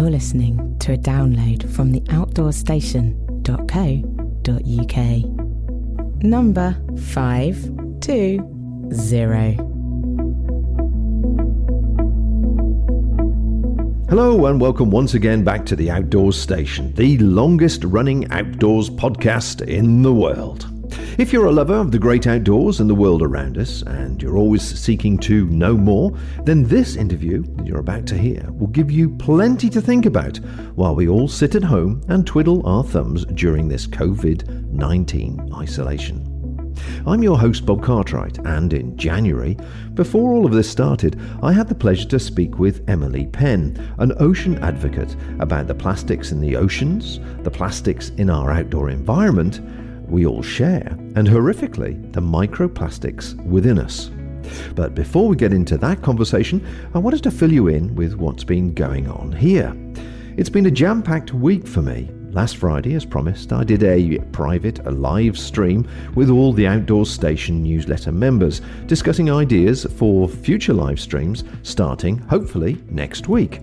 You're listening to a download from the outdoorstation.co.uk. Number 520. Hello and welcome once again back to the Outdoors Station, the longest running outdoors podcast in the world. If you're a lover of the great outdoors and the world around us, and you're always seeking to know more, then this interview that you're about to hear will give you plenty to think about while we all sit at home and twiddle our thumbs during this COVID-19 isolation. I'm your host, Bob Cartwright, and in January, before all of this started, I had the pleasure to speak with Emily Penn, an ocean advocate, about the plastics in the oceans, the plastics in our outdoor environment we all share, and horrifically, the microplastics within us. But before we get into that conversation, I wanted to fill you in with what's been going on here. It's been a jam-packed week for me. Last Friday, as promised, I did a live stream with all the Outdoors Station newsletter members, discussing ideas for future live streams starting, hopefully, next week.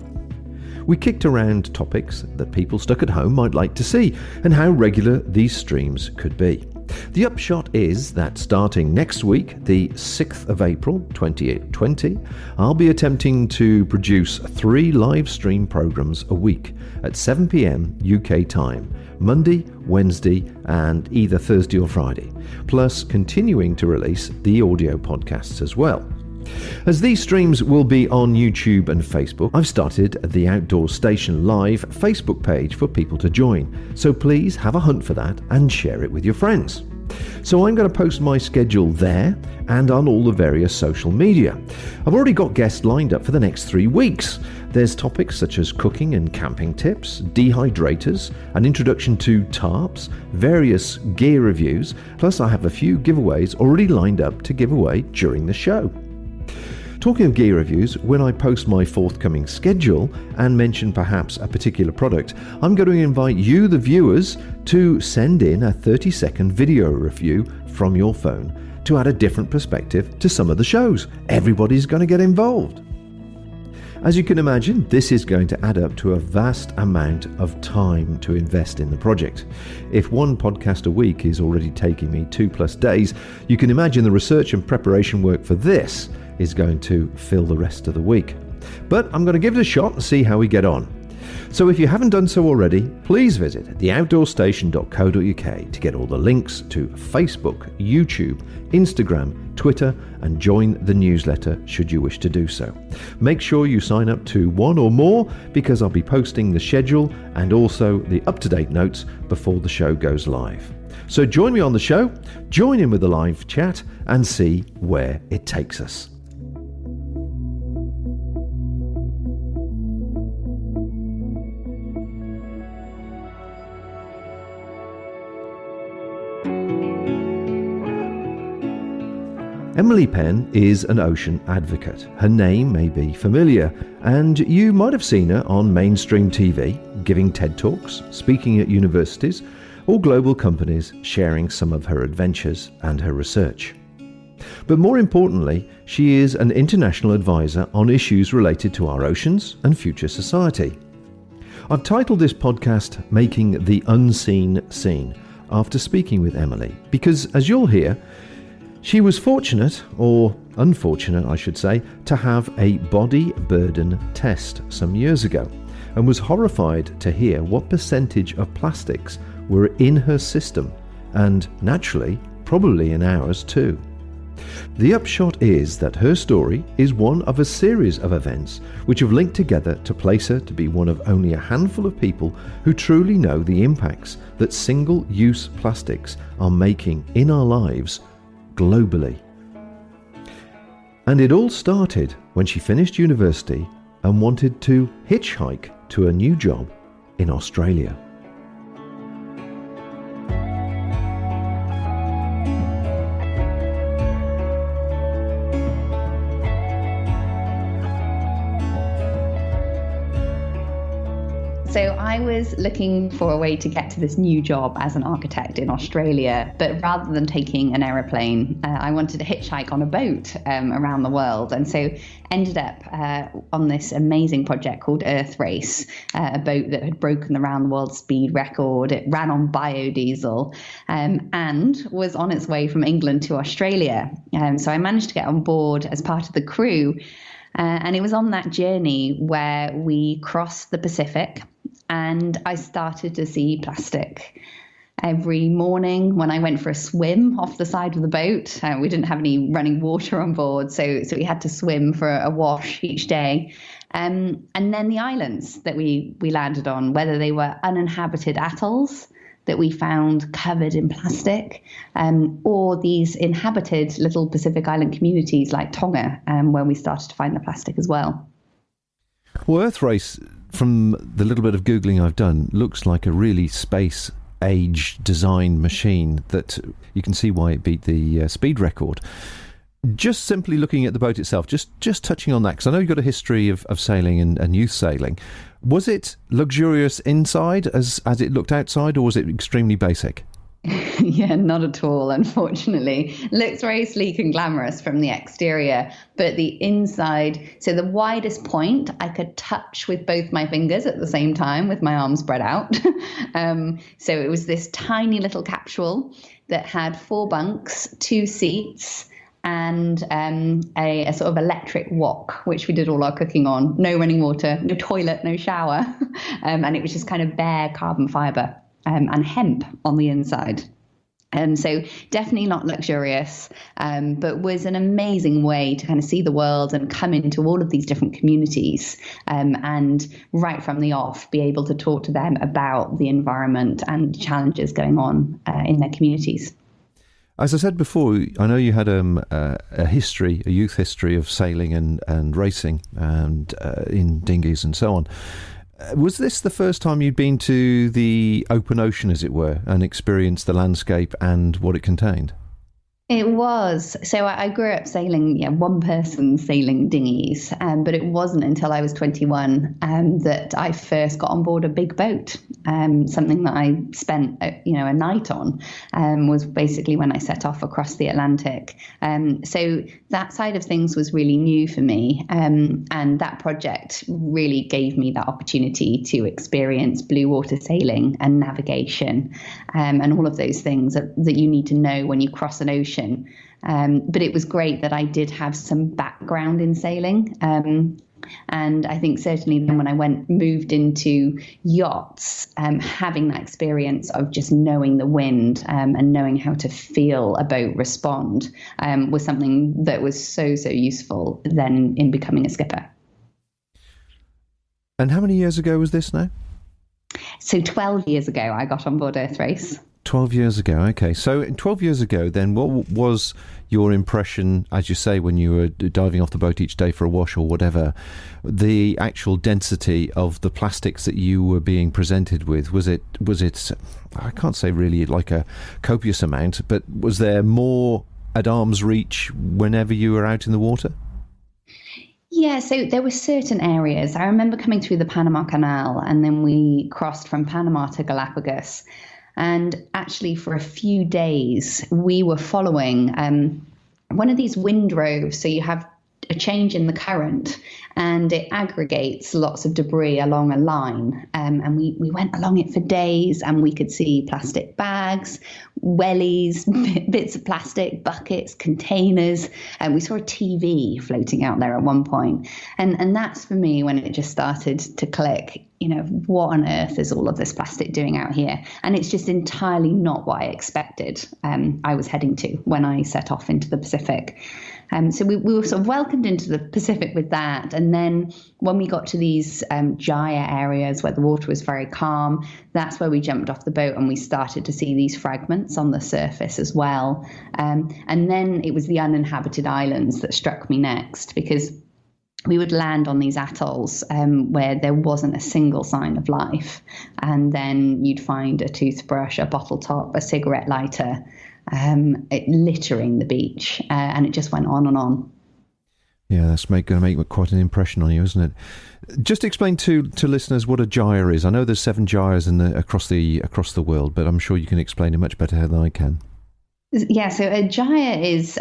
We kicked around topics that people stuck at home might like to see and how regular these streams could be. The upshot is that starting next week, the 6th of April 2020, I'll be attempting to produce 3 live stream programs a week at 7 p.m. UK time, Monday, Wednesday, and either Thursday or Friday, plus continuing to release the audio podcasts as well. As these streams will be on YouTube and Facebook, I've started the Outdoor Station Live Facebook page for people to join, so please have a hunt for that and share it with your friends. So I'm going to post my schedule there and on all the various social media. I've already got guests lined up for the next 3 weeks. There's topics such as cooking and camping tips, dehydrators, an introduction to tarps, various gear reviews, plus I have a few giveaways already lined up to give away during the show. Talking of gear reviews, when I post my forthcoming schedule and mention perhaps a particular product, I'm going to invite you, the viewers, to send in a 30-second video review from your phone to add a different perspective to some of the shows. Everybody's going to get involved. As you can imagine, this is going to add up to a vast amount of time to invest in the project. If one podcast a week is already taking me 2+ days, you can imagine the research and preparation work for this is going to fill the rest of the week. But I'm going to give it a shot and see how we get on. So if you haven't done so already, please visit theoutdoorstation.co.uk to get all the links to Facebook, YouTube, Instagram, Twitter, and join the newsletter should you wish to do so. Make sure you sign up to one or more because I'll be posting the schedule and also the up-to-date notes before the show goes live. So join me on the show, join in with the live chat, and see where it takes us. Emily Penn is an ocean advocate. Her name may be familiar, and you might have seen her on mainstream TV, giving TED Talks, speaking at universities, or global companies sharing some of her adventures and her research. But more importantly, she is an international advisor on issues related to our oceans and future society. I've titled this podcast Making the Unseen Seen after speaking with Emily, because as you'll hear, she was fortunate, or unfortunate I should say, to have a body burden test some years ago, and was horrified to hear what percentage of plastics were in her system, and naturally, probably in ours too. The upshot is that her story is one of a series of events which have linked together to place her to be one of only a handful of people who truly know the impacts that single-use plastics are making in our lives globally. And it all started when she finished university and wanted to hitchhike to a new job in Australia. So I was looking for a way to get to this new job as an architect in Australia, but rather than taking an aeroplane, I wanted to hitchhike on a boat around the world. And so ended up on this amazing project called Earth Race, a boat that had broken the round the world speed record. It ran on biodiesel and was on its way from England to Australia. So I managed to get on board as part of the crew. And it was on that journey where we crossed the Pacific and I started to see plastic. Every morning when I went for a swim off the side of the boat, we didn't have any running water on board, so we had to swim for a wash each day. And then the islands that we landed on, whether they were uninhabited atolls that we found covered in plastic, or these inhabited little Pacific Island communities like Tonga, where we started to find the plastic as well. Well, Earth Race, from the little bit of Googling I've done, looks like a really space age design machine that you can see why it beat the speed record. Just simply looking at the boat itself, just touching on that, because I know you've got a history of sailing and youth sailing. Was it luxurious inside as it looked outside, or was it extremely basic? Yeah, not at all, unfortunately. Looks very sleek and glamorous from the exterior, but the inside, so the widest point I could touch with both my fingers at the same time with my arms spread out. So it was this tiny little capsule that had 4 bunks, 2 seats, and a sort of electric wok, which we did all our cooking on. No running water, no toilet, no shower. And it was just kind of bare carbon fibre and hemp on the inside. So definitely not luxurious, but was an amazing way to kind of see the world and come into all of these different communities, and right from the off be able to talk to them about the environment and challenges going on in their communities. As I said before, I know you had a youth history of sailing and racing and in dinghies and so on. Was this the first time you'd been to the open ocean, as it were, and experienced the landscape and what it contained? It was. So I grew up sailing, one person sailing dinghies, but it wasn't until I was 21 that I first got on board a big boat. Something that I spent, a night on was basically when I set off across the Atlantic. So that side of things was really new for me. And that project really gave me that opportunity to experience blue water sailing and navigation, and all of those things that you need to know when you cross an ocean. But it was great that I did have some background in sailing. And I think certainly then when I moved into yachts, having that experience of just knowing the wind and knowing how to feel a boat respond was something that was so useful then in becoming a skipper. And how many years ago was this now? So 12 years ago, I got on board Earth Race. 12 years ago, okay. So 12 years ago, then, what was your impression, as you say, when you were diving off the boat each day for a wash or whatever, the actual density of the plastics that you were being presented with? Was it, I can't say really like a copious amount, but was there more at arm's reach whenever you were out in the water? Yeah, so there were certain areas. I remember coming through the Panama Canal, and then we crossed from Panama to Galapagos. And actually, for a few days, we were following one of these windrows. So you have a change in the current, and it aggregates lots of debris along a line. And we went along it for days, and we could see plastic bags, wellies, bits of plastic, buckets, containers. And we saw a TV floating out there at one point. And that's for me when it just started to click. What on earth is all of this plastic doing out here? And it's just entirely not what I expected I was heading to when I set off into the Pacific. So we were sort of welcomed into the Pacific with that. And then when we got to these Jaya areas where the water was very calm, that's where we jumped off the boat and we started to see these fragments on the surface as well. And then it was the uninhabited islands that struck me next, because we would land on these atolls where there wasn't a single sign of life. And then you'd find a toothbrush, a bottle top, a cigarette lighter, littering the beach. And it just went on and on. Yeah, that's going to make quite an impression on you, isn't it? Just explain to listeners what a gyre is. I know there's 7 gyres across the world, but I'm sure you can explain it much better than I can. Yeah, so a gyre is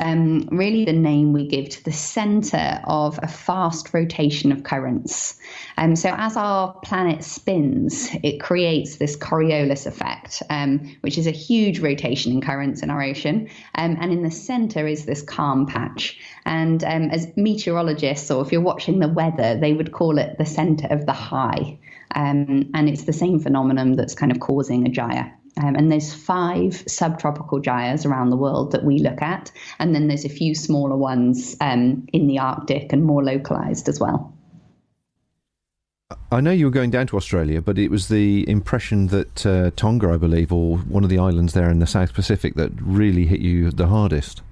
really the name we give to the center of a fast rotation of currents. So as our planet spins, it creates this Coriolis effect, which is a huge rotation in currents in our ocean. And in the center is this calm patch. And as meteorologists, or if you're watching the weather, they would call it the center of the high. And it's the same phenomenon that's kind of causing a gyre. And there's 5 subtropical gyres around the world that we look at. And then there's a few smaller ones in the Arctic and more localized as well. I know you were going down to Australia, but it was the impression that Tonga, I believe, or one of the islands there in the South Pacific, that really hit you the hardest.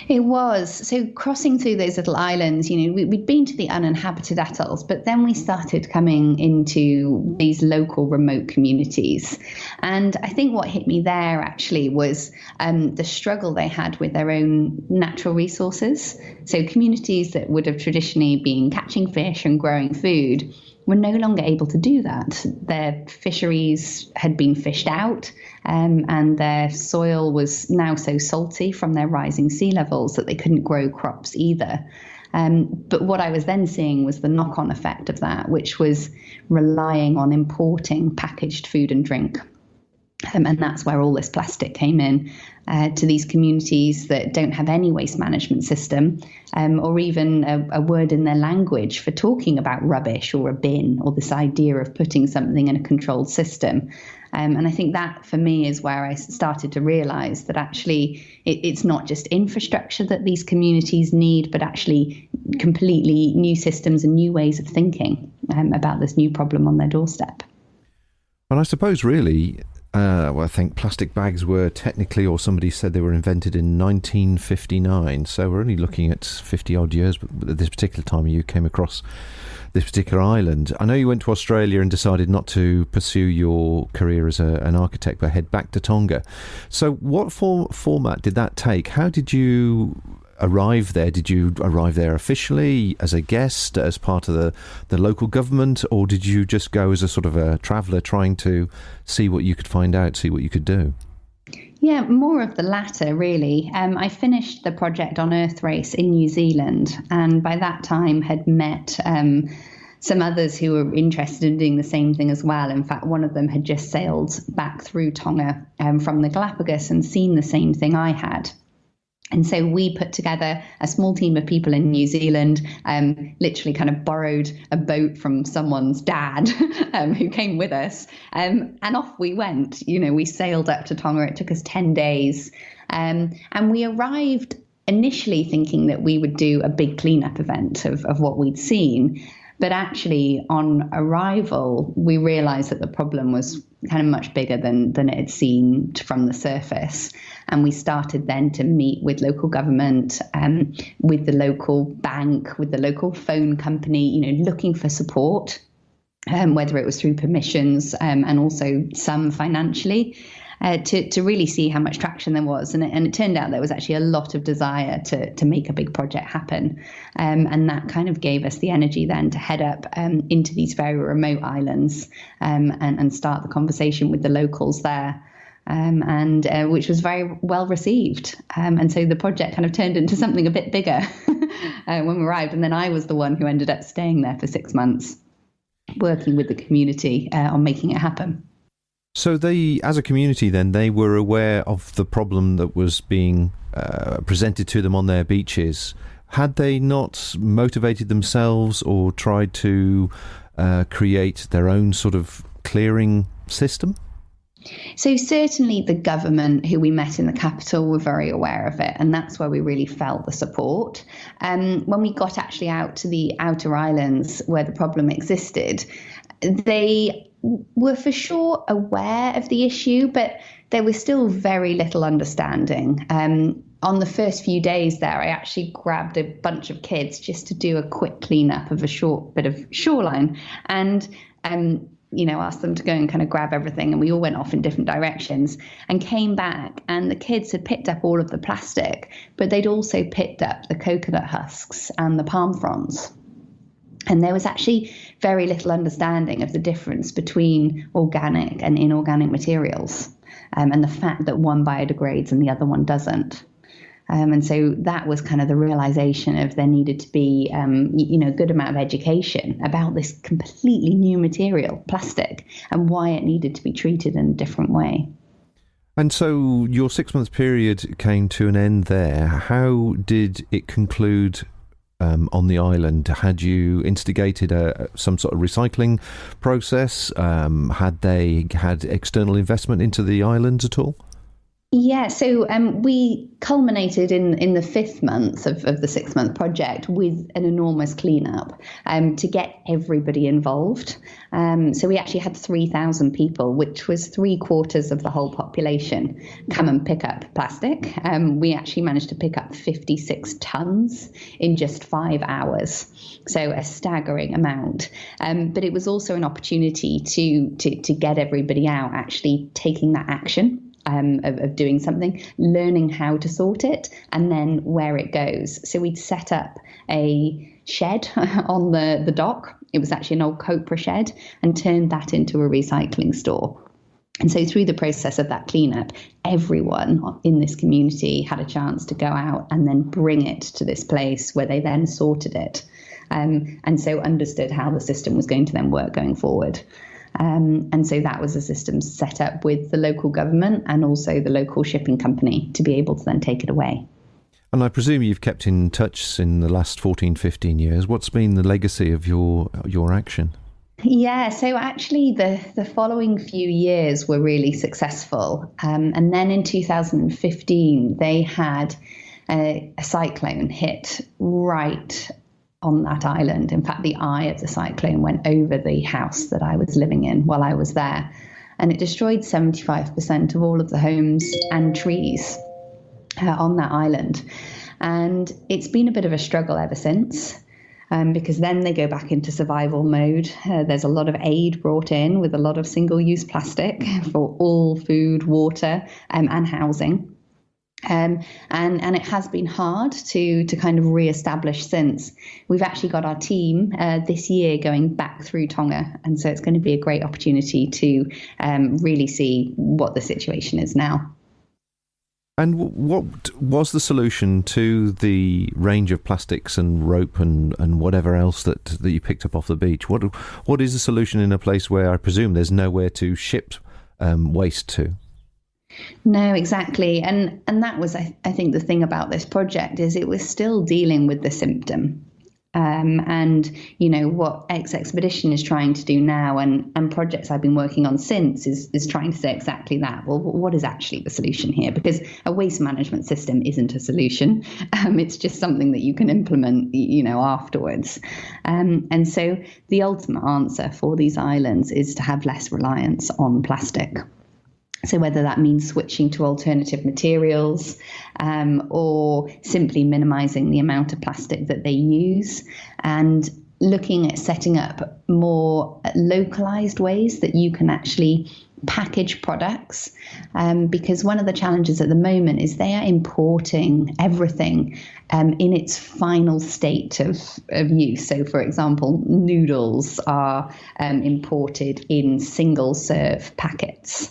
It was. So crossing through those little islands, we'd been to the uninhabited atolls, but then we started coming into these local remote communities. And I think what hit me there actually was the struggle they had with their own natural resources. So communities that would have traditionally been catching fish and growing food were no longer able to do that. Their fisheries had been fished out, and their soil was now so salty from their rising sea levels that they couldn't grow crops either. But what I was then seeing was the knock-on effect of that, which was relying on importing packaged food and drink. And that's where all this plastic came in to these communities that don't have any waste management system or even a word in their language for talking about rubbish or a bin or this idea of putting something in a controlled system. And I think that for me is where I started to realize that actually it's not just infrastructure that these communities need, but actually completely new systems and new ways of thinking about this new problem on their doorstep. And I suppose really, I think plastic bags were technically, or somebody said they were invented in 1959. So we're only looking at 50 odd years. But at this particular time, you came across this particular island. I know you went to Australia and decided not to pursue your career as an architect, but head back to Tonga. So what format did that take? How did you arrive there? Did you arrive there officially as a guest, as part of the local government, or did you just go as a sort of a traveller trying to see what you could find out, see what you could do? Yeah, more of the latter, really. I finished the project on Earth Race in New Zealand, and by that time had met some others who were interested in doing the same thing as well. In fact, one of them had just sailed back through Tonga from the Galapagos and seen the same thing I had. And so we put together a small team of people in New Zealand, literally kind of borrowed a boat from someone's dad who came with us. And off we went. We sailed up to Tonga. It took us 10 days. And we arrived initially thinking that we would do a big cleanup event of what we'd seen. But actually, on arrival, we realized that the problem was kind of much bigger than it had seemed from the surface. And we started then to meet with local government, with the local bank, with the local phone company, looking for support, whether it was through permissions and also some financially, to really see how much traction there was. And it turned out there was actually a lot of desire to make a big project happen. And that kind of gave us the energy then to head up into these very remote islands and start the conversation with the locals there. And which was very well received. And so the project kind of turned into something a bit bigger when we arrived. And then I was the one who ended up staying there for 6 months, working with the community on making it happen. So they, as a community then, they were aware of the problem that was being presented to them on their beaches. Had they not motivated themselves or tried to create their own sort of clearing system? So certainly the government who we met in the capital were very aware of it, and that's where we really felt the support. When we got actually out to the outer islands where the problem existed, they were for sure aware of the issue, but there was still very little understanding. On the first few days there, I actually grabbed a bunch of kids just to do a quick cleanup of a short bit of shoreline. And asked them to go and kind of grab everything, and we all went off in different directions and came back, and the kids had picked up all of the plastic, but they'd also picked up the coconut husks and the palm fronds. And there was actually very little understanding of the difference between organic and inorganic materials, and the fact that one biodegrades and the other one doesn't. And so that was kind of the realization of there needed to be, a good amount of education about this completely new material, plastic, and why it needed to be treated in a different way. And so your 6-month period came to an end there. How did it conclude on the island? Had you instigated some sort of recycling process? Had they had external investment into the islands at all? Yeah, so we culminated in the 5th month of the 6-month project with an enormous cleanup to get everybody involved. So we actually had 3,000 people, which was 3/4 of the whole population, come and pick up plastic. We actually managed to pick up 56 tons in just 5 hours. So a staggering amount. But it was also an opportunity to get everybody out actually taking that action. Of doing something, learning how to sort it, and then where it goes. So we'd set up a shed on the dock. It was actually an old copra shed, and turned that into a recycling store. And so through the process of that cleanup, everyone in this community had a chance to go out and then bring it to this place where they then sorted it. And so understood how the system was going to then work going forward. And so that was a system set up with the local government and also the local shipping company to be able to then take it away. And I presume you've kept in touch in the last 14, 15 years. What's been the legacy of your action? Yeah, so actually the following few years were really successful. And then in 2015, they had a cyclone hit right on that island. In fact, the eye of the cyclone went over the house that I was living in while I was there, and it destroyed 75% of all of the homes and trees on that island. And it's been a bit of a struggle ever since, because then they go back into survival mode. There's a lot of aid brought in with a lot of single-use plastic for all food, water, and housing. And it has been hard to kind of re-establish since. We've actually got our team this year going back through Tonga, and so it's going to be a great opportunity to really see what the situation is now. And what was the solution to the range of plastics and rope and whatever else that you picked up off the beach? What is the solution in a place where I presume there's nowhere to ship waste to? No, exactly. And that was, I think, the thing about this project is it was still dealing with the symptom. And, what Expedition is trying to do now and projects I've been working on since is trying to say exactly that. Well, what is actually the solution here? Because a waste management system isn't a solution. It's just something that you can implement, afterwards. And so the ultimate answer for these islands is to have less reliance on plastic. So whether that means switching to alternative materials or simply minimizing the amount of plastic that they use, and looking at setting up more localized ways that you can actually package products, because one of the challenges at the moment is they are importing everything in its final state of use. So, for example, noodles are imported in single serve packets,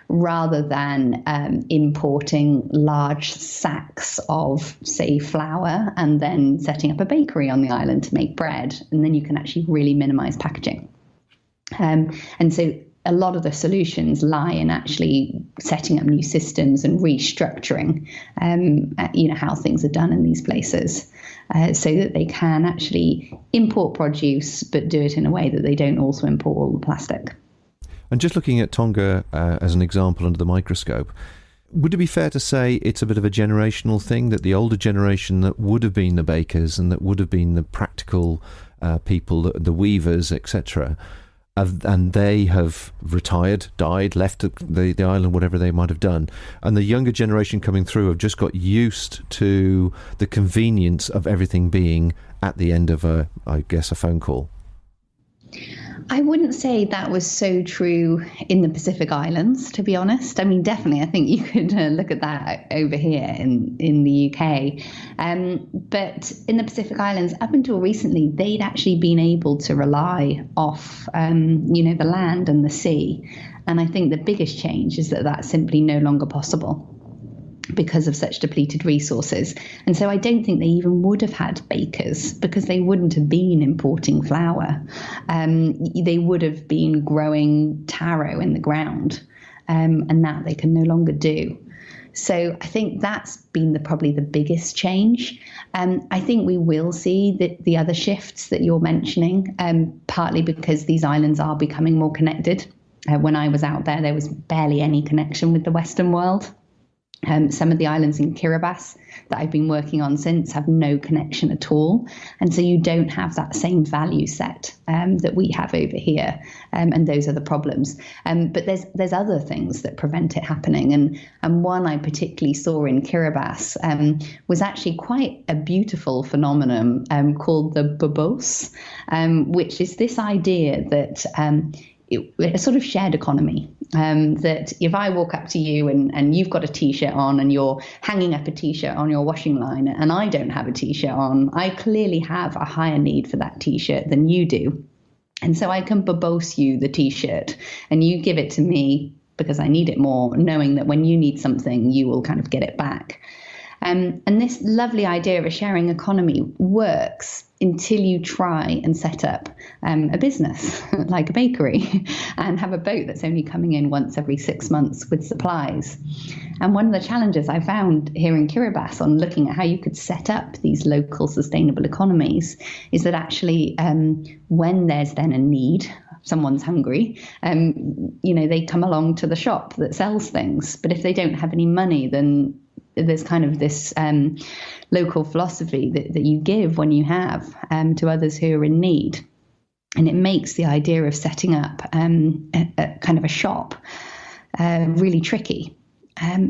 rather than importing large sacks of, say, flour and then setting up a bakery on the island to make bread. And then you can actually really minimize packaging. And so a lot of the solutions lie in actually setting up new systems and restructuring, how things are done in these places, so that they can actually import produce, but do it in a way that they don't also import all the plastic. And just looking at Tonga as an example under the microscope, would it be fair to say it's a bit of a generational thing, that the older generation that would have been the bakers and that would have been the practical people, the weavers, etc., and they have retired, died, left the island, whatever they might have done, and the younger generation coming through have just got used to the convenience of everything being at the end of a phone call? I wouldn't say that was so true in the Pacific Islands, to be honest. I mean, definitely, I think you could look at that over here in the UK. But in the Pacific Islands, up until recently, they'd actually been able to rely off, the land and the sea. And I think the biggest change is that that's simply no longer possible because of such depleted resources. And so I don't think they even would have had bakers because they wouldn't have been importing flour. They would have been growing taro in the ground, and that they can no longer do. So I think that's been probably the biggest change. I think we will see the other shifts that you're mentioning, partly because these islands are becoming more connected. When I was out there was barely any connection with the Western world. Some of the islands in Kiribati that I've been working on since have no connection at all. And so you don't have that same value set that we have over here. And those are the problems. But there's other things that prevent it happening. And one I particularly saw in Kiribati was actually quite a beautiful phenomenon called the bobos, which is this idea that a sort of shared economy, that if I walk up to you and you've got a T-shirt on and you're hanging up a T-shirt on your washing line and I don't have a T-shirt on, I clearly have a higher need for that T-shirt than you do. And so I can babose you the T-shirt and you give it to me because I need it more, knowing that when you need something, you will kind of get it back. And this lovely idea of a sharing economy works until you try and set up a business like a bakery and have a boat that's only coming in once every 6 months with supplies. And one of the challenges I found here in Kiribati on looking at how you could set up these local sustainable economies is that actually when there's then a need, someone's hungry, they come along to the shop that sells things. But if they don't have any money, then there's kind of this local philosophy that you give when you have to others who are in need. And it makes the idea of setting up a kind of a shop really tricky.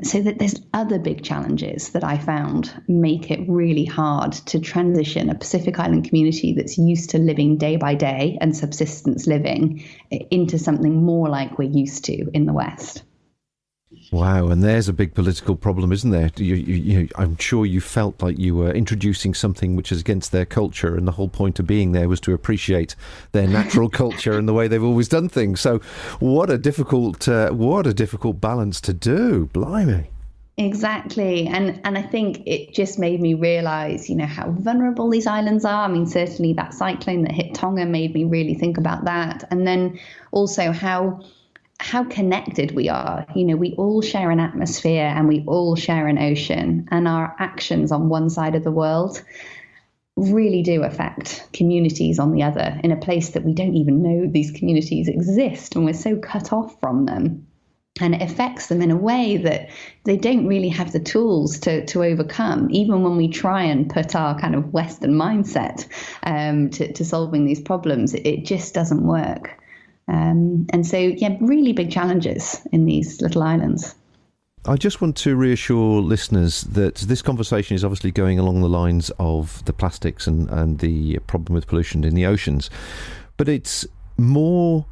So that there's other big challenges that I found make it really hard to transition a Pacific Island community that's used to living day by day and subsistence living into something more like we're used to in the West. Wow, and there's a big political problem, isn't there? I'm sure you felt like you were introducing something which is against their culture, and the whole point of being there was to appreciate their natural culture and the way they've always done things. So, what a difficult balance to do, blimey. Exactly, and I think it just made me realise, how vulnerable these islands are. I mean, certainly that cyclone that hit Tonga made me really think about that, and then also how connected we are. We all share an atmosphere and we all share an ocean, and our actions on one side of the world really do affect communities on the other in a place that we don't even know these communities exist, and we're so cut off from them. And it affects them in a way that they don't really have the tools to overcome, even when we try and put our kind of Western mindset to solving these problems. It just doesn't work. And so, really big challenges in these little islands. I just want to reassure listeners that this conversation is obviously going along the lines of the plastics and the problem with pollution in the oceans. But it's more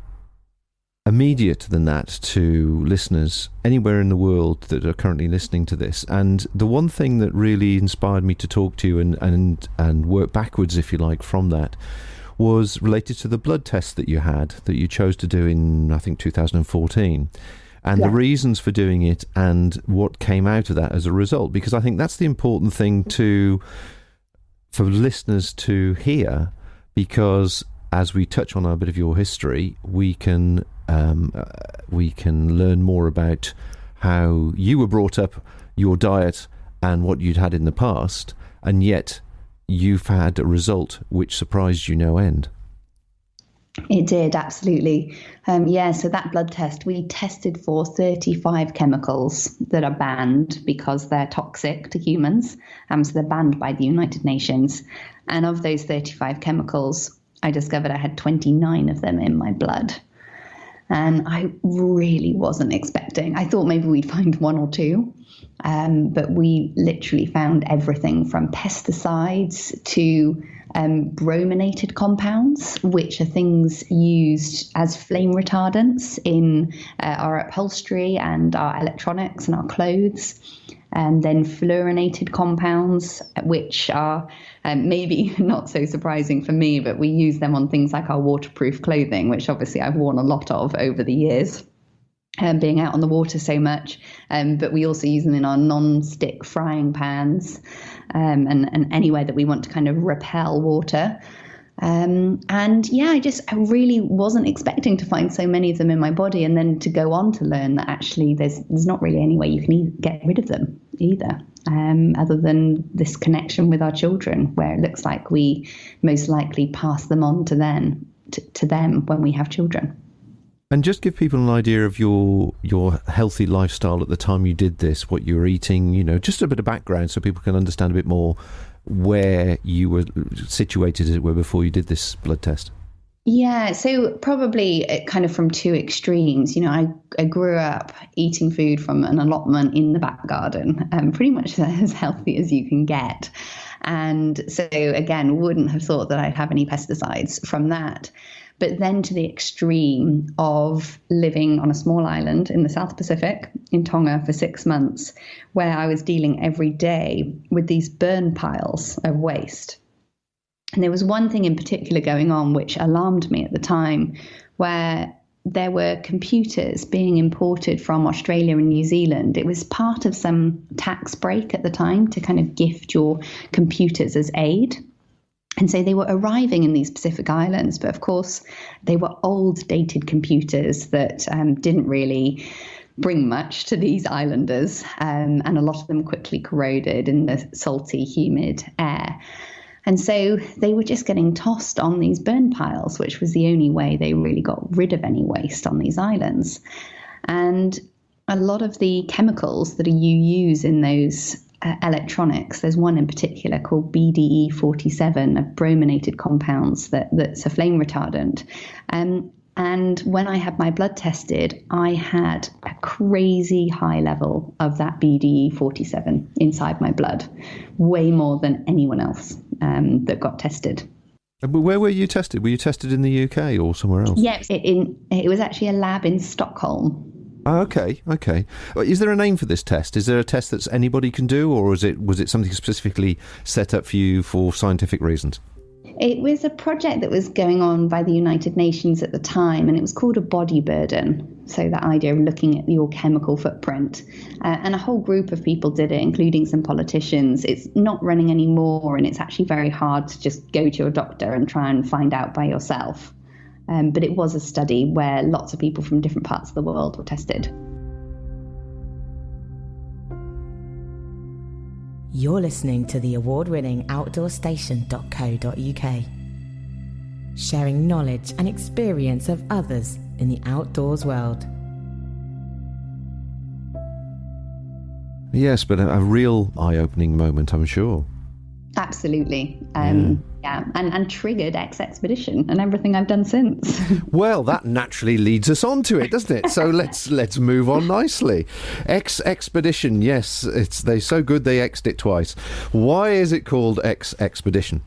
immediate than that to listeners anywhere in the world that are currently listening to this. And the one thing that really inspired me to talk to you and work backwards, if you like, from that was related to the blood test that you chose to do in, I think, 2014. And the reasons for doing it and what came out of that as a result. Because I think that's the important thing for listeners to hear, because as we touch on a bit of your history, we can learn more about how you were brought up, your diet, and what you'd had in the past, and yet you've had a result which surprised you no end. It did, absolutely. So that blood test, we tested for 35 chemicals that are banned because they're toxic to humans. So they're banned by the United Nations. And of those 35 chemicals, I discovered I had 29 of them in my blood. And I really wasn't expecting. I thought maybe we'd find one or two, but we literally found everything from pesticides to brominated compounds, which are things used as flame retardants in our upholstery and our electronics and our clothes. And then fluorinated compounds, which are maybe not so surprising for me, but we use them on things like our waterproof clothing, which obviously I've worn a lot of over the years, being out on the water so much. But we also use them in our non-stick frying pans and anywhere that we want to kind of repel water. And yeah, I really wasn't expecting to find so many of them in my body, and then to go on to learn that actually there's not really any way you can get rid of them either, other than this connection with our children, where it looks like we most likely pass them on to them when we have children. And just give people an idea of your healthy lifestyle at the time you did this, what you were eating, just a bit of background so people can understand a bit more where you were situated, as it were, before you did this blood test. Yeah, so probably kind of from two extremes. I grew up eating food from an allotment in the back garden, pretty much as healthy as you can get. And so, again, wouldn't have thought that I'd have any pesticides from that. But then to the extreme of living on a small island in the South Pacific, in Tonga, for 6 months, where I was dealing every day with these burn piles of waste. And there was one thing in particular going on which alarmed me at the time, where there were computers being imported from Australia and New Zealand. It was part of some tax break at the time to kind of gift your computers as aid. And so they were arriving in these Pacific Islands, but of course they were old dated computers that didn't really bring much to these islanders, and a lot of them quickly corroded in the salty, humid air. And so they were just getting tossed on these burn piles, which was the only way they really got rid of any waste on these islands. And a lot of the chemicals that you use in those electronics, there's one in particular called BDE47, of brominated compounds that's a flame retardant. And when I had my blood tested, I had a crazy high level of that BDE47 inside my blood, way more than anyone else that got tested. But where were you tested? Were you tested in the UK or somewhere else? Yeah, it was actually a lab in Stockholm. Oh, okay. Is there a name for this test? Is there a test that anybody can do, or was it something specifically set up for you for scientific reasons? It was a project that was going on by the United Nations at the time, and it was called a body burden. So that idea of looking at your chemical footprint. And a whole group of people did it, including some politicians. It's not running anymore, and it's actually very hard to just go to a doctor and try and find out by yourself. But it was a study where lots of people from different parts of the world were tested. You're listening to the award-winning outdoorstation.co.uk, sharing knowledge and experience of others in the outdoors world. Yes, but a real eye-opening moment, I'm sure. Absolutely. Yeah, and triggered X-Expedition and everything I've done since. Well, that naturally leads us on to it, doesn't it? So let's move on nicely. X-Expedition, yes, they're so good they X'd it twice. Why is it called X-Expedition?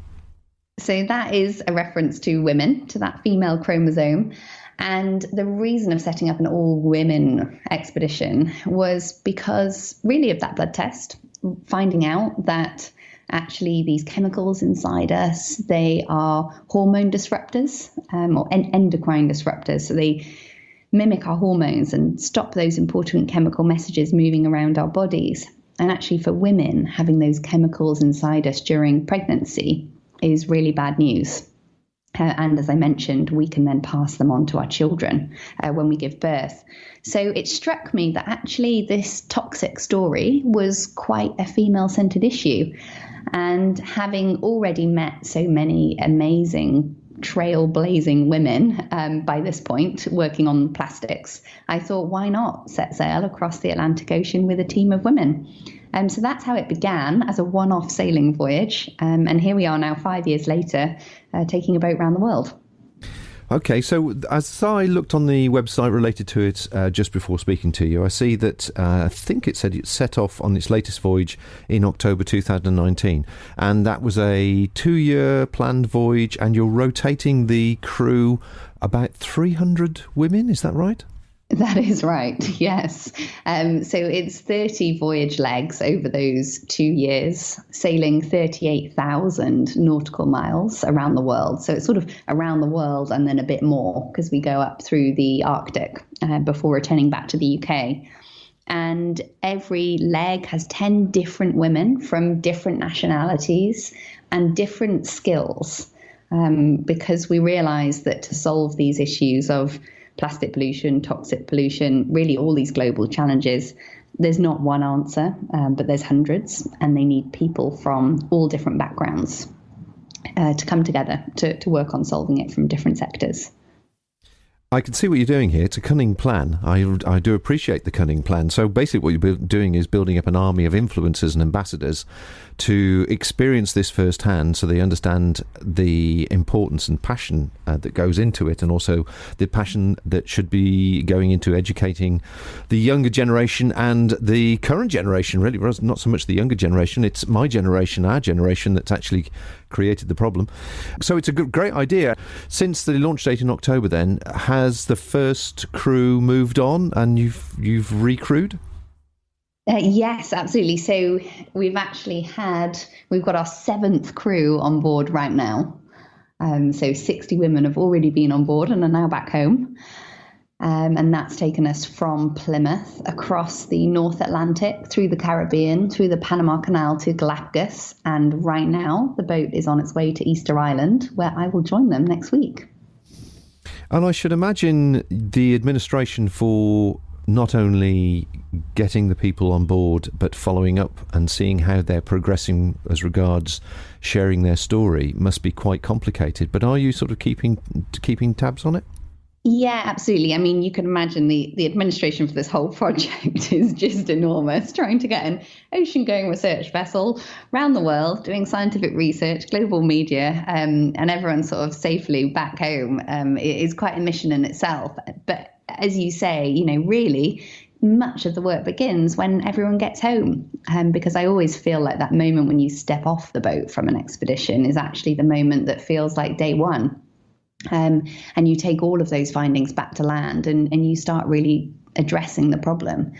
So that is a reference to women, to that female chromosome. And the reason of setting up an all-women expedition was because really of that blood test, finding out that actually these chemicals inside us, they are hormone disruptors or endocrine disruptors. So they mimic our hormones and stop those important chemical messages moving around our bodies. And actually for women, having those chemicals inside us during pregnancy is really bad news. And as I mentioned, we can then pass them on to our children when we give birth. So it struck me that actually this toxic story was quite a female-centered issue. And having already met so many amazing trailblazing women by this point working on plastics, I thought, why not set sail across the Atlantic Ocean with a team of women? So that's how it began, as a one-off sailing voyage. And here we are now 5 years later, taking a boat around the world. Okay, so as I looked on the website related to it just before speaking to you, I see that I think it said it set off on its latest voyage in October 2019, and that was a 2-year planned voyage, and you're rotating the crew about 300 women, is that right? That is right, yes. So it's 30 voyage legs over those 2 years, sailing 38,000 nautical miles around the world. So it's sort of around the world and then a bit more because we go up through the Arctic before returning back to the UK. And every leg has 10 different women from different nationalities and different skills because we realise that to solve these issues of plastic pollution, toxic pollution, really all these global challenges, there's not one answer, but there's hundreds, and they need people from all different backgrounds to come together to work on solving it from different sectors. I can see what you're doing here. It's a cunning plan. I do appreciate the cunning plan. So basically what you're doing is building up an army of influencers and ambassadors to experience this firsthand so they understand the importance and passion that goes into it, and also the passion that should be going into educating the younger generation and the current generation, really. Not so much the younger generation, it's my generation, our generation, that's actually created the problem. So it's a great idea. Since the launch date in October then, has the first crew moved on and you've recrewed? Yes, absolutely. So we've got our 7th crew on board right now. So 60 women have already been on board and are now back home. And that's taken us from Plymouth across the North Atlantic, through the Caribbean, through the Panama Canal to Galapagos. And right now the boat is on its way to Easter Island, where I will join them next week. And I should imagine the administration for not only getting the people on board, but following up and seeing how they're progressing as regards sharing their story must be quite complicated. But are you sort of keeping tabs on it? Yeah, absolutely. I mean, you can imagine the administration for this whole project is just enormous, trying to get an ocean-going research vessel around the world, doing scientific research, global media, and everyone sort of safely back home. It is quite a mission in itself. But as you say, really, much of the work begins when everyone gets home, because I always feel like that moment when you step off the boat from an expedition is actually the moment that feels like day one. And you take all of those findings back to land and you start really addressing the problem.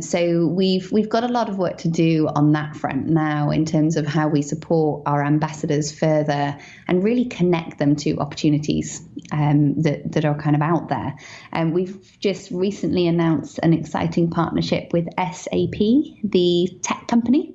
So we've got a lot of work to do on that front now in terms of how we support our ambassadors further and really connect them to opportunities that are kind of out there. And we've just recently announced an exciting partnership with SAP, the tech company,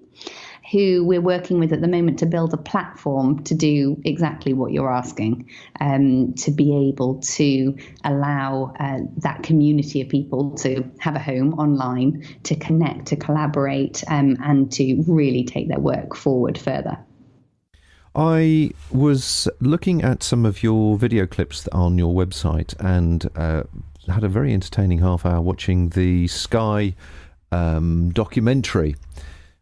who we're working with at the moment to build a platform to do exactly what you're asking, to be able to allow that community of people to have a home online, to connect, to collaborate, and to really take their work forward further. I was looking at some of your video clips on your website and had a very entertaining half hour watching the Sky documentary,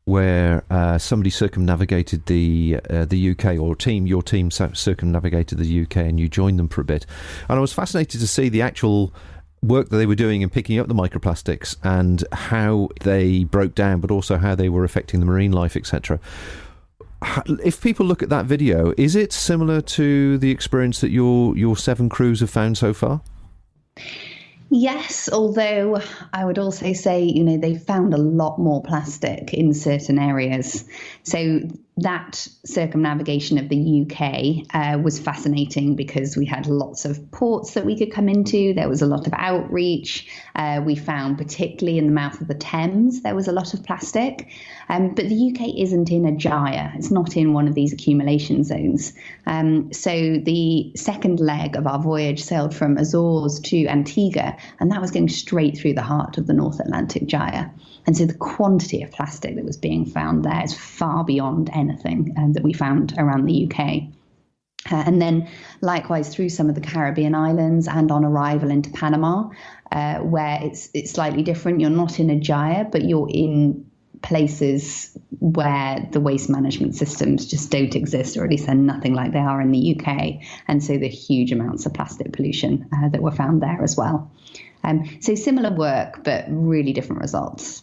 where somebody circumnavigated the UK, or your team circumnavigated the UK, and you joined them for a bit. And I was fascinated to see the actual work that they were doing in picking up the microplastics and how they broke down, but also how they were affecting the marine life, etc. If people look at that video, is it similar to the experience that your 7 crews have found so far? Yes, although I would also say, they found a lot more plastic in certain areas. So that circumnavigation of the UK was fascinating because we had lots of ports that we could come into. There was a lot of outreach. We found, particularly in the mouth of the Thames, there was a lot of plastic. But the UK isn't in a gyre. It's not in one of these accumulation zones. So the second leg of our voyage sailed from Azores to Antigua, and that was going straight through the heart of the North Atlantic gyre. And so the quantity of plastic that was being found there is far beyond anything that we found around the UK. And then likewise through some of the Caribbean islands and on arrival into Panama, where it's slightly different. You're not in a gyre, but you're in places where the waste management systems just don't exist, or at least they're nothing like they are in the UK. And so the huge amounts of plastic pollution that were found there as well. So similar work, but really different results.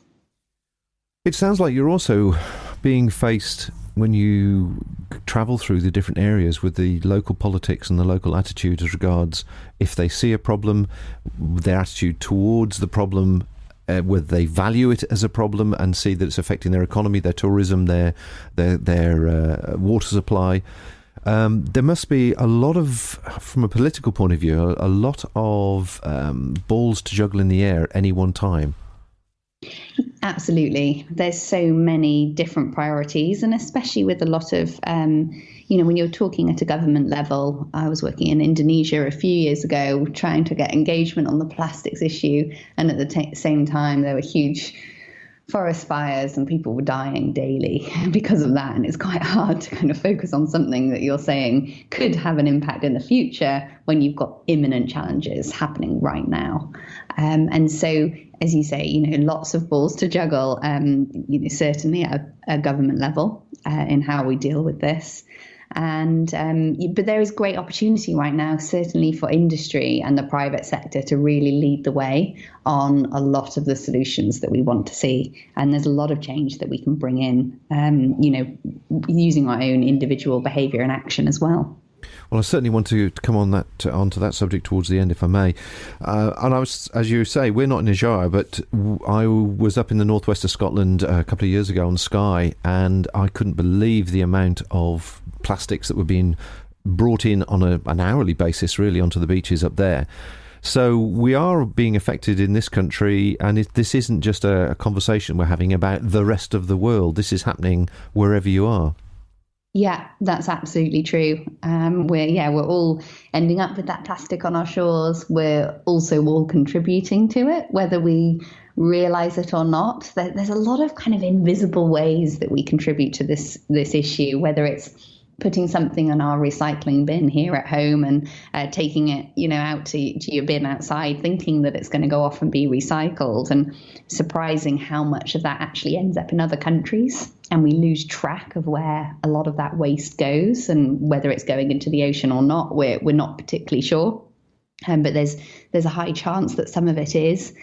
It sounds like you're also being faced, when you travel through the different areas, with the local politics and the local attitude as regards if they see a problem, their attitude towards the problem, whether they value it as a problem and see that it's affecting their economy, their tourism, their water supply. There must be a lot of, from a political point of view, a lot of balls to juggle in the air at any one time. Absolutely. There's so many different priorities, and especially with a lot of, when you're talking at a government level. I was working in Indonesia a few years ago trying to get engagement on the plastics issue, and at the same time there were huge forest fires and people were dying daily because of that. And it's quite hard to kind of focus on something that you're saying could have an impact in the future when you've got imminent challenges happening right now. And so, as you say, lots of balls to juggle, certainly at a government level in how we deal with this. And but there is great opportunity right now, certainly for industry and the private sector, to really lead the way on a lot of the solutions that we want to see. And there's a lot of change that we can bring in, using our own individual behaviour and action as well. Well, I certainly want to come onto that subject towards the end, if I may. And I was, as you say, we're not in Ajar, but I was up in the northwest of Scotland a couple of years ago on Skye, and I couldn't believe the amount of plastics that were being brought in on an hourly basis, really, onto the beaches up there. So we are being affected in this country, and this isn't just a conversation we're having about the rest of the world. This is happening wherever you are. Yeah, that's absolutely true. We're all ending up with that plastic on our shores. We're also all contributing to it, whether we realise it or not. There's a lot of kind of invisible ways that we contribute to this issue, whether it's putting something in our recycling bin here at home and taking it, out to your bin outside, thinking that it's going to go off and be recycled, and surprising how much of that actually ends up in other countries. And we lose track of where a lot of that waste goes, and whether it's going into the ocean or not, we're not particularly sure. But there's a high chance that some of it is.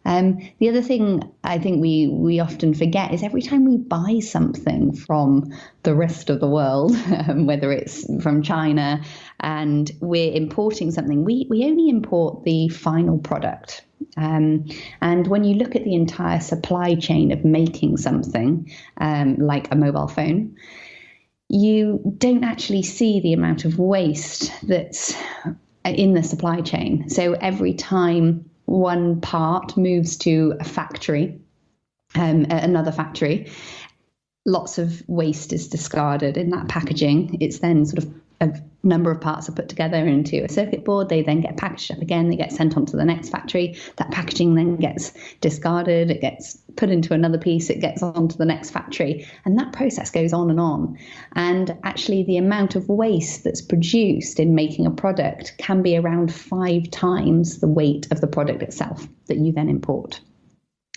The other thing I think we often forget is every time we buy something from the rest of the world, whether it's from China, and we're importing something, we only import the final product. And when you look at the entire supply chain of making something, like a mobile phone, you don't actually see the amount of waste that's in the supply chain. So every time one part moves to a factory, another factory, lots of waste is discarded in that packaging. It's then sort of a number of parts are put together into a circuit board. They then get packaged up again. They get sent on to the next factory. That packaging then gets discarded. It gets put into another piece. It gets on to the next factory. And that process goes on and on. And actually the amount of waste that's produced in making a product can be around 5 times the weight of the product itself that you then import.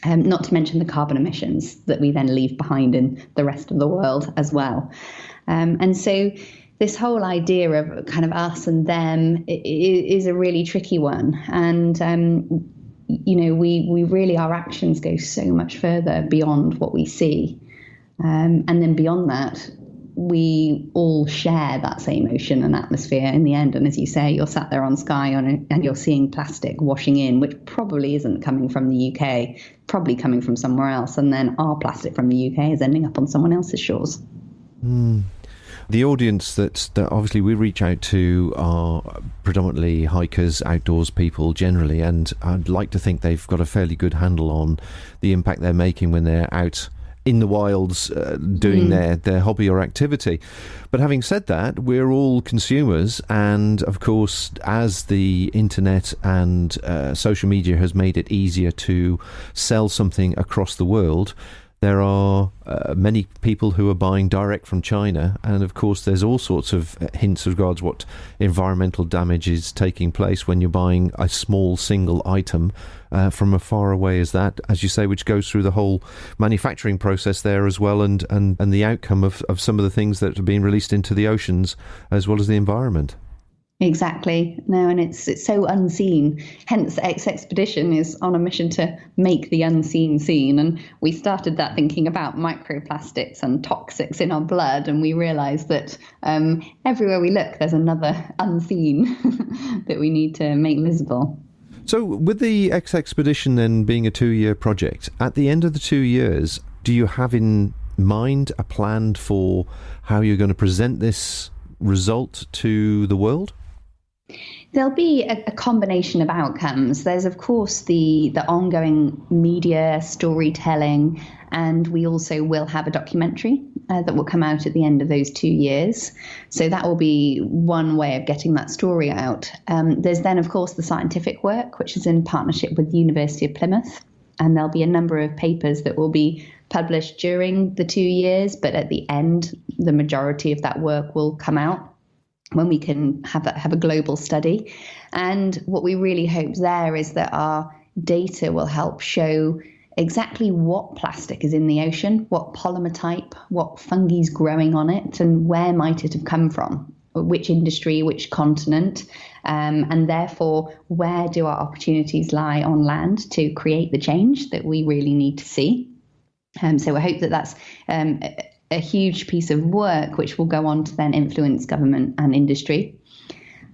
Not to mention the carbon emissions that we then leave behind in the rest of the world as well. And so this whole idea of kind of us and them is a really tricky one. And, we really, our actions go so much further beyond what we see. And then beyond that, we all share that same ocean and atmosphere in the end. And as you say, you're sat there on Skye and you're seeing plastic washing in, which probably isn't coming from the UK, probably coming from somewhere else. And then our plastic from the UK is ending up on someone else's shores. Mm. The audience that obviously we reach out to are predominantly hikers, outdoors people generally, and I'd like to think they've got a fairly good handle on the impact they're making when they're out in the wilds doing their hobby or activity. But having said that, we're all consumers, and of course, as the internet and social media has made it easier to sell something across the world, There are many people who are buying direct from China, and of course there's all sorts of hints of regards what environmental damage is taking place when you're buying a small single item from as far away as that, as you say, which goes through the whole manufacturing process there as well, and the outcome of some of the things that are being released into the oceans as well as the environment. Exactly. No, and it's so unseen. Hence, Expedition is on a mission to make the unseen seen. And we started that thinking about microplastics and toxics in our blood, and we realised that everywhere we look, there's another unseen that we need to make visible. So, with the Expedition then being a 2-year project, at the end of the 2 years, do you have in mind a plan for how you're going to present this result to the world? There'll be a combination of outcomes. There's, of course, the ongoing media storytelling, and we also will have a documentary that will come out at the end of those 2 years. So that will be one way of getting that story out. There's then, of course, the scientific work, which is in partnership with the University of Plymouth, and there'll be a number of papers that will be published during the 2 years, but at the end, the majority of that work will come out when we can have a global study. And what we really hope there is that our data will help show exactly what plastic is in the ocean, what polymer type, what fungi is growing on it, and where might it have come from, which industry, which continent, and therefore where do our opportunities lie on land to create the change that we really need to see. So I hope that that's a huge piece of work which will go on to then influence government and industry.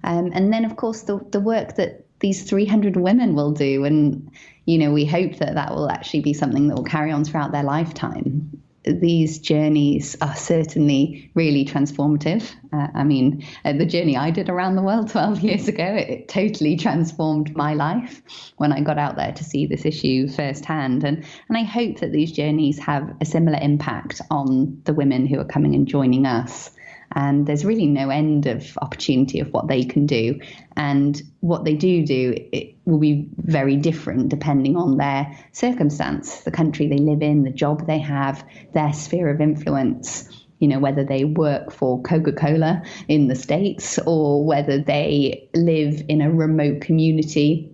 And then, of course, the work that these 300 women will do. And, we hope that that will actually be something that will carry on throughout their lifetime. These journeys are certainly really transformative. The journey I did around the world 12 years ago, it totally transformed my life when I got out there to see this issue firsthand. And I hope that these journeys have a similar impact on the women who are coming and joining us. And there's really no end of opportunity of what they can do. And what they do, it will be very different depending on their circumstance, the country they live in, the job they have, their sphere of influence, whether they work for Coca-Cola in the States or whether they live in a remote community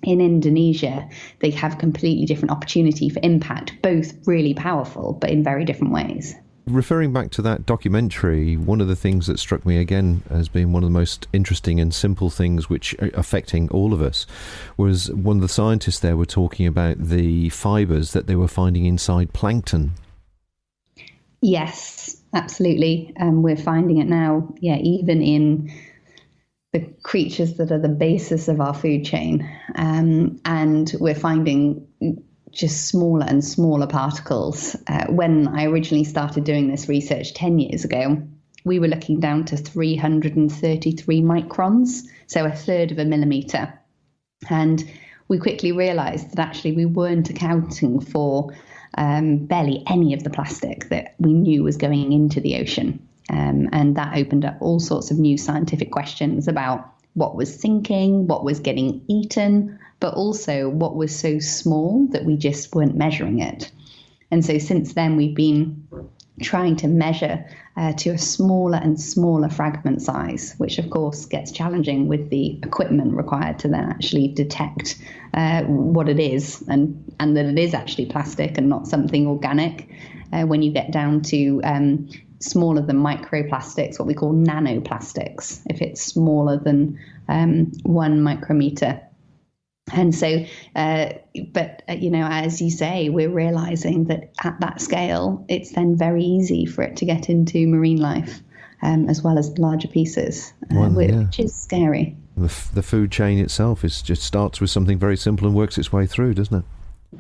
in Indonesia. They have completely different opportunity for impact, both really powerful, but in very different ways. Referring back to that documentary, one of the things that struck me again as being one of the most interesting and simple things which are affecting all of us was one of the scientists there were talking about the fibres that they were finding inside plankton. Yes, absolutely. We're finding it now, even in the creatures that are the basis of our food chain. And we're finding just smaller and smaller particles. When I originally started doing this research 10 years ago, we were looking down to 333 microns, so a third of a millimetre. And we quickly realised that actually we weren't accounting for barely any of the plastic that we knew was going into the ocean. And that opened up all sorts of new scientific questions about what was sinking, what was getting eaten, but also what was so small that we just weren't measuring it. And so since then, we've been trying to measure to a smaller and smaller fragment size, which of course gets challenging with the equipment required to then actually detect what it is and that it is actually plastic and not something organic. When you get down to smaller than microplastics, what we call nanoplastics, if it's smaller than 1 micrometer. And so, as you say, we're realizing that at that scale, it's then very easy for it to get into marine life, as well as the larger pieces, which is scary. The food chain itself just starts with something very simple and works its way through, doesn't it?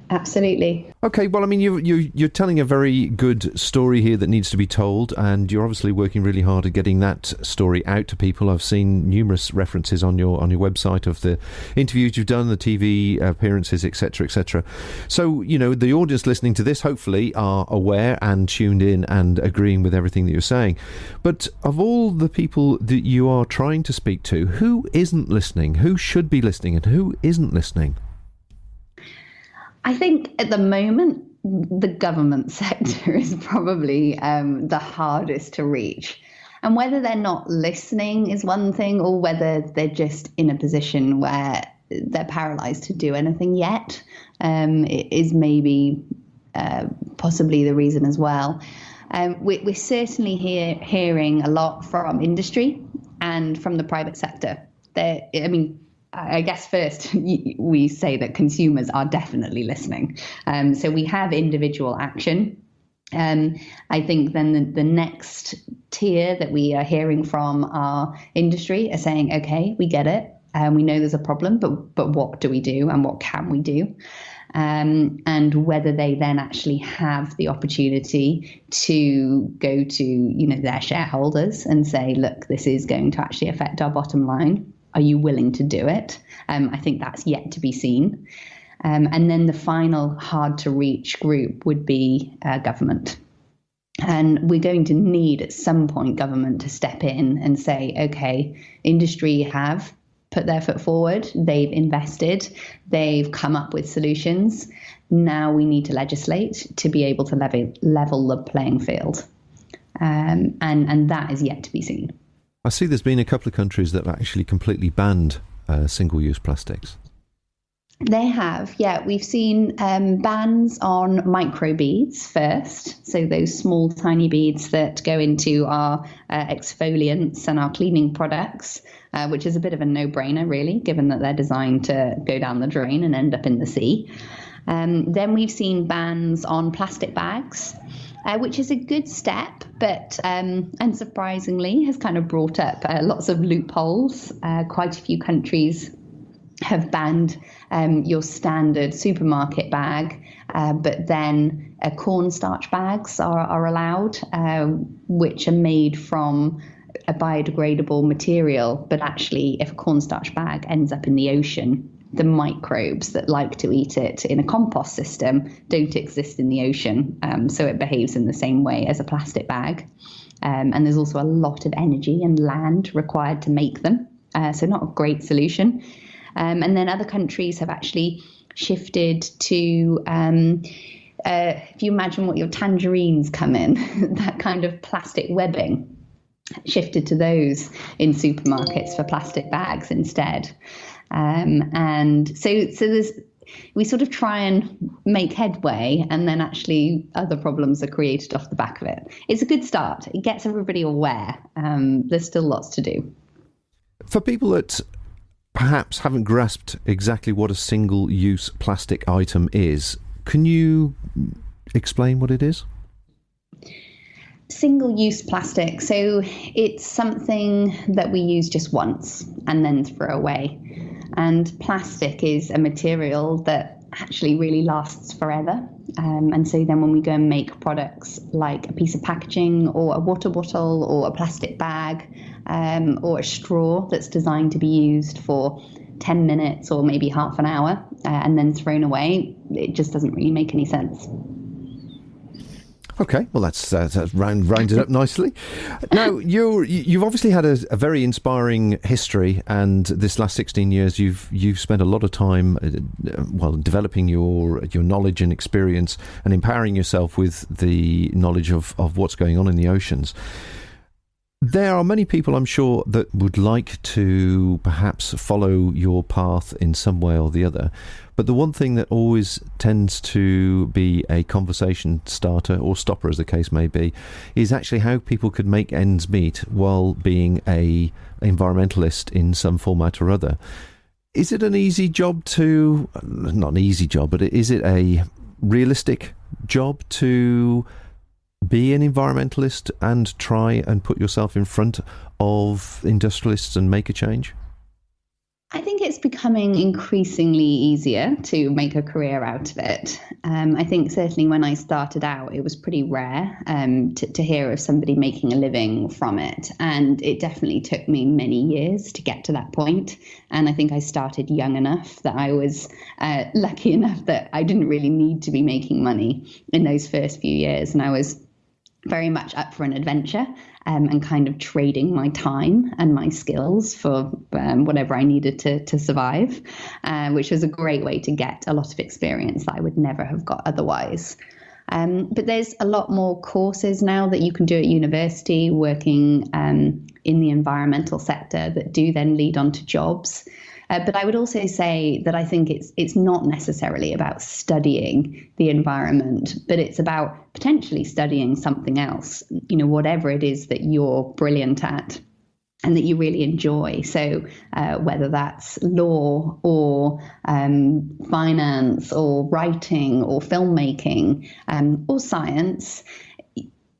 Absolutely. Okay, well, I mean, you're telling a very good story here that needs to be told, and you're obviously working really hard at getting that story out to people. I've seen numerous references on your website of the interviews you've done, the TV appearances, etc., etc. So, the audience listening to this hopefully are aware and tuned in and agreeing with everything that you're saying. But of all the people that you are trying to speak to, who isn't listening? Who should be listening and who isn't listening? I think at the moment, the government sector is probably the hardest to reach. And whether they're not listening is one thing, or whether they're just in a position where they're paralyzed to do anything yet, is maybe possibly the reason as well. We're certainly hearing a lot from industry and from the private sector. I guess first we say that consumers are definitely listening. So we have individual action. I think then the next tier that we are hearing from our industry are saying, okay, we get it. We know there's a problem, but what do we do and what can we do? And whether they then actually have the opportunity to go to, their shareholders and say, look, this is going to actually affect our bottom line. Are you willing to do it? I think that's yet to be seen. And then the final hard to reach group would be government. And we're going to need at some point government to step in and say, okay, industry have put their foot forward, they've invested, they've come up with solutions. Now we need to legislate to be able to level the playing field. And that is yet to be seen. I see there's been a couple of countries that have actually completely banned single-use plastics. They have, yeah. We've seen bans on microbeads first. So those small, tiny beads that go into our exfoliants and our cleaning products, which is a bit of a no-brainer, really, given that they're designed to go down the drain and end up in the sea. Then we've seen bans on plastic bags, which is a good step, but unsurprisingly has kind of brought up lots of loopholes. Quite a few countries have banned your standard supermarket bag, but then cornstarch bags are allowed, which are made from a biodegradable material. But actually, if a cornstarch bag ends up in the ocean, the microbes that like to eat it in a compost system don't exist in the ocean, so it behaves in the same way as a plastic bag. And there's also a lot of energy and land required to make them, so not a great solution. And then other countries have actually shifted to, if you imagine what your tangerines come in, that kind of plastic webbing, shifted to those in supermarkets for plastic bags instead. And so we sort of try and make headway, and then actually other problems are created off the back of it. It's a good start. It gets everybody aware. There's still lots to do. For people that perhaps haven't grasped exactly what a single-use plastic item is, can you explain what it is? Single-use plastic. So it's something that we use just once and then throw away. And plastic is a material that actually really lasts forever. And so then when we go and make products like a piece of packaging or a water bottle or a plastic bag or a straw that's designed to be used for 10 minutes or maybe half an hour and then thrown away, it just doesn't really make any sense. Okay, well that's rounded up nicely. Now you've obviously had a very inspiring history, and this last 16 years you've spent a lot of time developing your knowledge and experience and empowering yourself with the knowledge of what's going on in the oceans. There are many people, I'm sure, that would like to perhaps follow your path in some way or the other. But the one thing that always tends to be a conversation starter or stopper, as the case may be, is actually how people could make ends meet while being a environmentalist in some format or other. Is it an easy job to... Not an easy job, but is it a realistic job to be an environmentalist and try and put yourself in front of industrialists and make a change? I think it's becoming increasingly easier to make a career out of it. I think certainly when I started out, it was pretty rare to hear of somebody making a living from it. And it definitely took me many years to get to that point. And I think I started young enough that I was lucky enough that I didn't really need to be making money in those first few years. And I was very much up for an adventure, and kind of trading my time and my skills for whatever I needed to survive, which was a great way to get a lot of experience that I would never have got otherwise. But there's a lot more courses now that you can do at university working in the environmental sector that do then lead on to jobs. But I would also say that I think it's not necessarily about studying the environment, but it's about potentially studying something else, whatever it is that you're brilliant at and that you really enjoy. So whether that's law or finance or writing or filmmaking or science,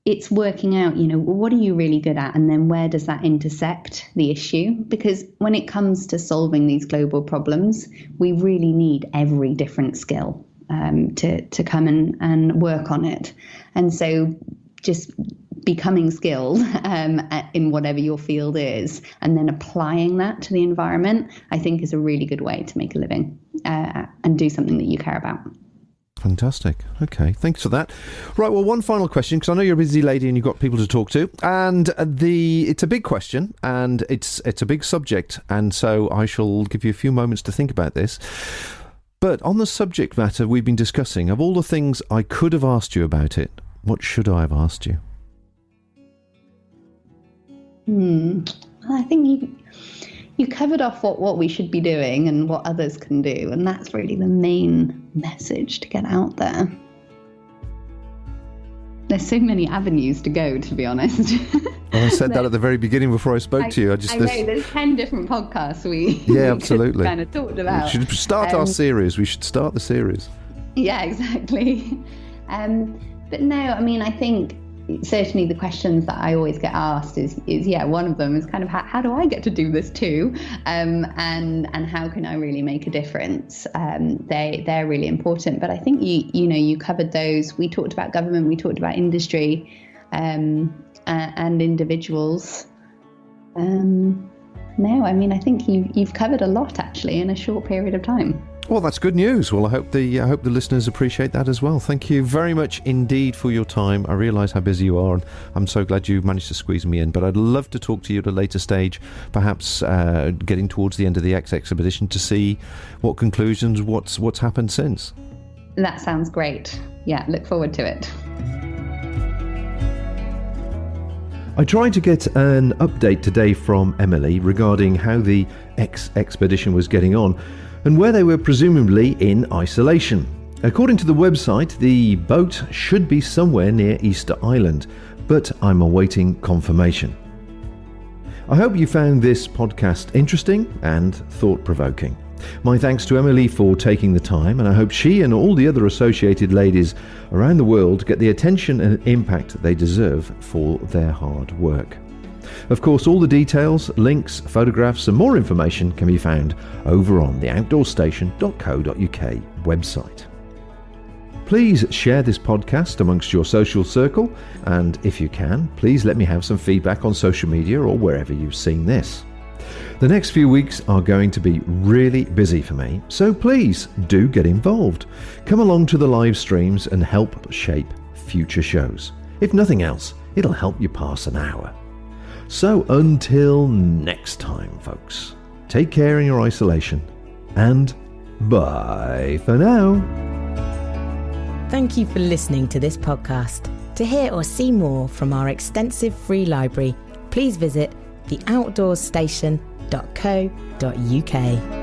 it's working out, what are you really good at? And then where does that intersect the issue? Because when it comes to solving these global problems, we really need every different skill to come and work on it. And so just becoming skilled in whatever your field is and then applying that to the environment, I think is a really good way to make a living and do something that you care about. Fantastic. Okay, thanks for that. Right, well, one final question, because I know you're a busy lady and you've got people to talk to, and it's a big question and it's a big subject, and so I shall give you a few moments to think about this. But on the subject matter we've been discussing, of all the things I could have asked you about it, what should I have asked you? I think you covered off what we should be doing and what others can do, and that's really the main message to get out there. There's so many avenues to go, to be honest. Well, I said that at the very beginning before I spoke to you. I know, there's 10 different podcasts we absolutely kind of talked about. We should start our series. We should start the series. Yeah, exactly. But no, I mean, I think certainly the questions that I always get asked is one of them is kind of how do I get to do this too, and how can I really make a difference? They're really important, but I think you covered those. We talked about government, we talked about industry, and individuals. No, I mean, I think you've covered a lot actually in a short period of time. Well, that's good news. Well, I hope the listeners appreciate that as well. Thank you very much indeed for your time. I realise how busy you are, and I'm so glad you managed to squeeze me in. But I'd love to talk to you at a later stage, perhaps getting towards the end of the X expedition, to see what conclusions, what's happened since. That sounds great. Yeah, look forward to it. I tried to get an update today from Emily regarding how the X expedition was getting on, and where they were presumably in isolation. According to the website, the boat should be somewhere near Easter Island, but I'm awaiting confirmation. I hope you found this podcast interesting and thought-provoking. My thanks to Emily for taking the time, and I hope she and all the other associated ladies around the world get the attention and impact they deserve for their hard work. Of course, all the details, links, photographs and more information can be found over on the outdoorstation.co.uk website. Please share this podcast amongst your social circle, and if you can, please let me have some feedback on social media or wherever you've seen this. The next few weeks are going to be really busy for me, so please do get involved. Come along to the live streams and help shape future shows. If nothing else, it'll help you pass an hour. So until next time, folks, take care in your isolation, and bye for now. Thank you for listening to this podcast. To hear or see more from our extensive free library, please visit theoutdoorstation.co.uk.